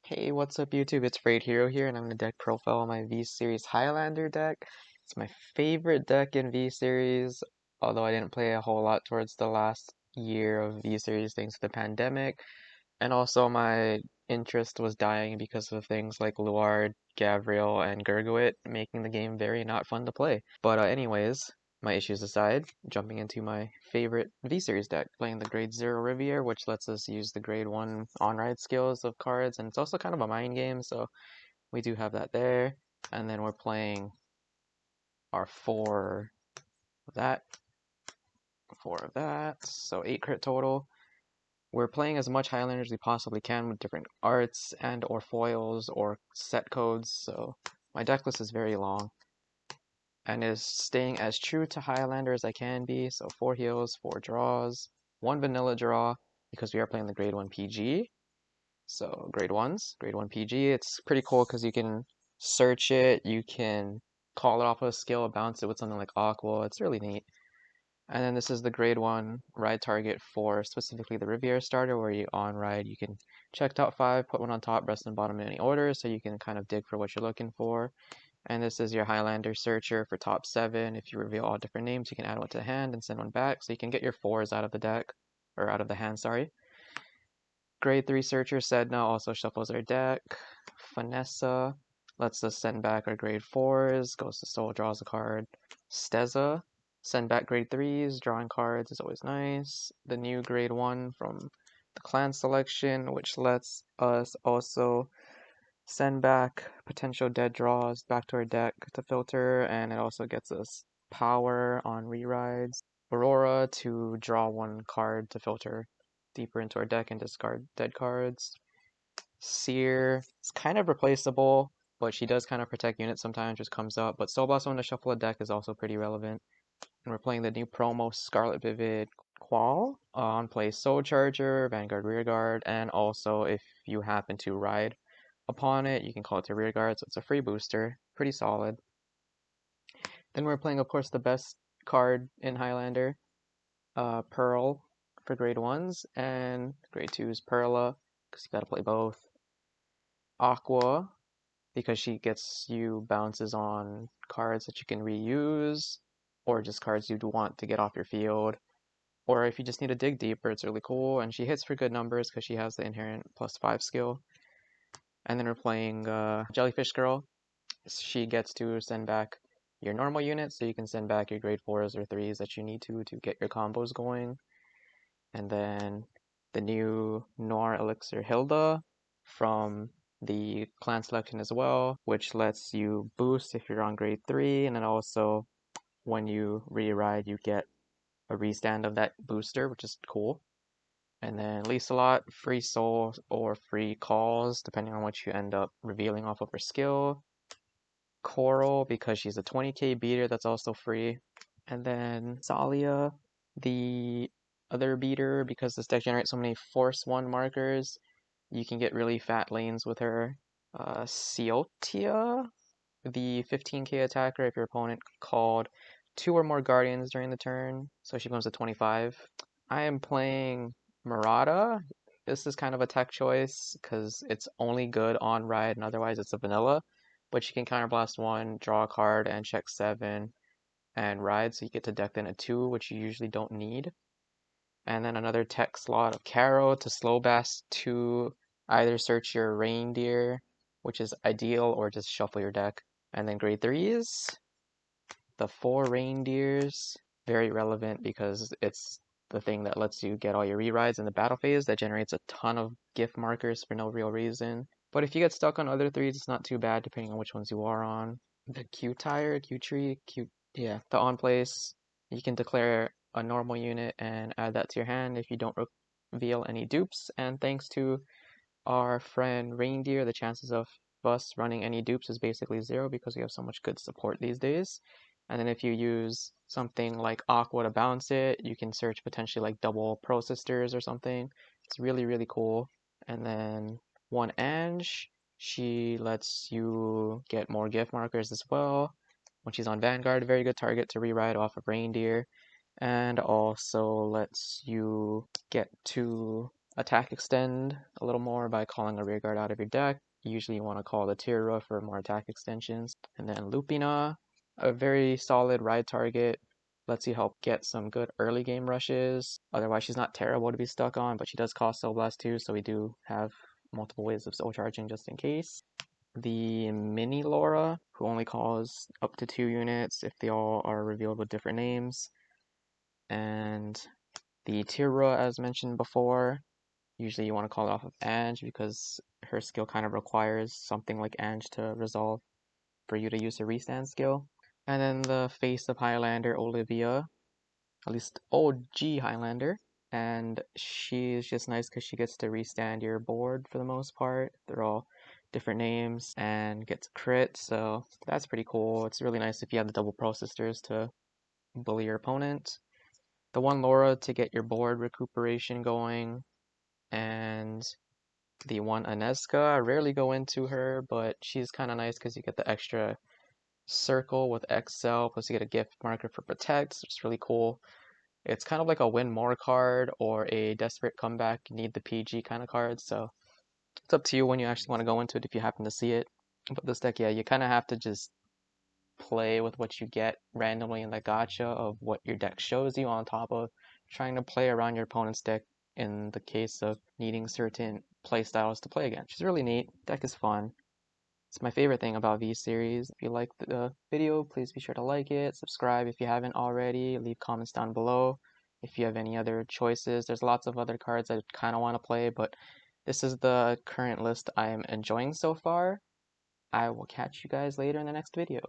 Hey, what's up YouTube? It's Raid Hero here, and I'm gonna deck profile my V-Series Highlander deck. It's my favorite deck in V-Series, although I didn't play a whole lot towards the last year of V-Series thanks to the pandemic. And also my interest was dying because of things like Luard, Gabriel, and Gurguit, making the game very not fun to play. But anyways, my issues aside, jumping into my favorite V-Series deck, playing the Grade 0 Riviere, which lets us use the Grade 1 on-ride skills of cards, and it's also kind of a mind game, so we do have that there. And then we're playing our 4 of that, 4 of that, so 8 crit total. We're playing as much Highlander as we possibly can with different arts and or foils or set codes, so my deck list is very long and is staying as true to Highlander as I can be. So 4 heals, 4 draws, 1 vanilla draw because we are playing the grade 1 PG. So grade 1s, grade 1 PG. It's pretty cool because you can search it, you can call it off of a skill, bounce it with something like Aqua. It's really neat. And then this is the grade 1 ride target for specifically the Riviera starter, where you on ride, you can check top 5, put one on top, rest and bottom in any order, so you can kind of dig for what you're looking for. And this is your Highlander searcher for top 7. If you reveal all different names, you can add one to the hand and send one back, so you can get your 4s out of the deck, or out of the hand, sorry. Grade 3 searcher Sedna also shuffles our deck. Finessa lets us send back our grade 4s, goes to soul, draws a card. Steza, send back grade 3s, drawing cards is always nice. The new grade 1 from the clan selection, which lets us also send back potential dead draws back to our deck to filter, and it also gets us power on rerides. Aurora to draw 1 card to filter deeper into our deck and discard dead cards. Seer is kind of replaceable, but she does kind of protect units sometimes, just comes up. But Soul Blossom to shuffle a deck is also pretty relevant. And we're playing the new promo Scarlet Vivid Qual on play Soul Charger, Vanguard Rearguard, and also if you happen to ride upon it, you can call it to Rearguard, so it's a free booster. Pretty solid. Then we're playing, of course, the best card in Highlander, Pearl for grade 1s, and grade 2s Perla, because you gotta play both. Aqua, because she gets you bounces on cards that you can reuse, or just cards you want to get off your field. Or if you just need to dig deeper, it's really cool. And she hits for good numbers because she has the inherent +5 skill. And then we're playing Jellyfish Girl. She gets to send back your normal units, so you can send back your grade 4s or 3s that you need to get your combos going. And then the new Noir Elixir Hilda from the clan selection as well, which lets you boost if you're on grade 3, and then also when you re-ride you get a restand of that booster, which is cool. And then Liselot, free soul or free calls, depending on what you end up revealing off of her skill. Coral, because she's a 20k beater, that's also free. And then Salia, the other beater, because this deck generates so many Force 1 markers, you can get really fat lanes with her. Ciotia, the 15k attacker, if your opponent called 2 or more Guardians during the turn, so she becomes a 25. I am playing Murata. This is kind of a tech choice because it's only good on ride and otherwise it's a vanilla. But you can counterblast 1, draw a card, and check 7 and ride, so you get to deck in a 2, which you usually don't need. And then another tech slot of Caro to slow blast to either search your reindeer, which is ideal, or just shuffle your deck. And then grade 3s, the 4 reindeers, very relevant because it's the thing that lets you get all your re-rides in the battle phase that generates a ton of gift markers for no real reason. But if you get stuck on other 3s, it's not too bad depending on which ones you are on. The Q tire, Q tree, yeah, the on place, you can declare a normal unit and add that to your hand if you don't reveal any dupes. And thanks to our friend Reindeer, the chances of us running any dupes is basically 0 because we have so much good support these days. And then if you use something like Aqua to bounce it, you can search potentially like double Pro Sisters or something. It's really, really cool. And then one Ange, she lets you get more gift markers as well. When she's on Vanguard, very good target to rewrite off of Reindeer. And also lets you get to attack extend a little more by calling a rearguard out of your deck. Usually you want to call the Tira for more attack extensions. And then Lupina, a very solid ride target, lets you help get some good early game rushes. Otherwise she's not terrible to be stuck on, but she does cost Soul Blast too, so we do have multiple ways of soul charging just in case. The mini Laura, who only calls up to 2 units if they all are revealed with different names. And the Tira, as mentioned before, usually you want to call it off of Ange because her skill kind of requires something like Ange to resolve for you to use her restand skill. And then the face of Highlander, Olivia, at least OG Highlander, and she's just nice because she gets to restand your board for the most part. They're all different names and gets crit, so that's pretty cool. It's really nice if you have the double Pro Sisters to bully your opponent. The one Laura to get your board recuperation going, and the one Aneska. I rarely go into her, but she's kind of nice because you get the extra circle with Excel, plus you get a gift marker for Protect, which is really cool. It's kind of like a win more card or a desperate comeback, need the PG kind of card, so it's up to you when you actually want to go into it if you happen to see it. But this deck, yeah, you kind of have to just play with what you get randomly in the gacha of what your deck shows you on top of trying to play around your opponent's deck in the case of needing certain play styles to play against. Which is really neat. Deck is fun. It's my favorite thing about V-Series. If you like the video, please be sure to like it, subscribe if you haven't already, leave comments down below if you have any other choices. There's lots of other cards I kind of want to play, but this is the current list I am enjoying so far. I will catch you guys later in the next video.